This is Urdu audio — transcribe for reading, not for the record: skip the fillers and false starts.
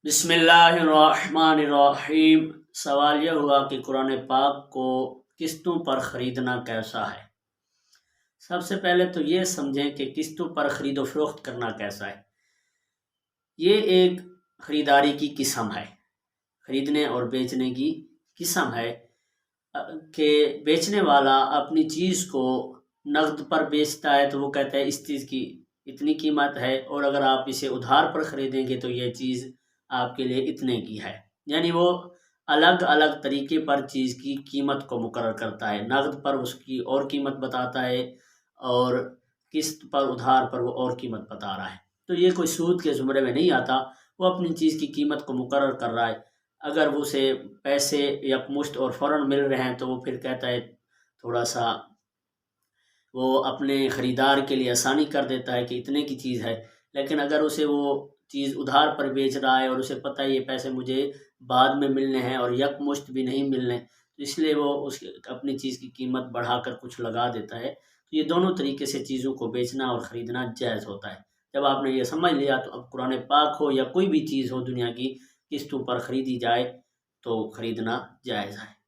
بسم اللہ الرحمن الرحیم۔ سوال یہ ہوا کہ قرآن پاک کو قسطوں پر خریدنا کیسا ہے۔ سب سے پہلے تو یہ سمجھیں کہ قسطوں پر خرید و فروخت کرنا کیسا ہے۔ یہ ایک خریداری کی قسم ہے، خریدنے اور بیچنے کی قسم ہے کہ بیچنے والا اپنی چیز کو نقد پر بیچتا ہے تو وہ کہتا ہے اس چیز کی اتنی قیمت ہے، اور اگر آپ اسے ادھار پر خریدیں گے تو یہ چیز آپ کے لیے اتنے کی ہے۔ یعنی وہ الگ الگ طریقے پر چیز کی قیمت کو مقرر کرتا ہے، نقد پر اس کی اور قیمت بتاتا ہے اور قسط پر ادھار پر وہ اور قیمت بتا رہا ہے۔ تو یہ کوئی سود کے زمرے میں نہیں آتا، وہ اپنی چیز کی قیمت کو مقرر کر رہا ہے۔ اگر وہ اسے پیسے یکمشت اور فوراً مل رہے ہیں تو وہ پھر کہتا ہے تھوڑا سا وہ اپنے خریدار کے لیے آسانی کر دیتا ہے کہ اتنے کی چیز ہے۔ لیکن اگر اسے وہ چیز ادھار پر بیچ رہا ہے اور اسے پتہ ہے یہ پیسے مجھے بعد میں ملنے ہیں اور یکمشت بھی نہیں ملنے، تو اس لیے وہ اپنی چیز کی قیمت بڑھا کر کچھ لگا دیتا ہے۔ تو یہ دونوں طریقے سے چیزوں کو بیچنا اور خریدنا جائز ہوتا ہے۔ جب آپ نے یہ سمجھ لیا تو اب قرآن پاک ہو یا کوئی بھی چیز ہو دنیا کی، قسطوں پر خریدی جائے تو خریدنا جائز ہے۔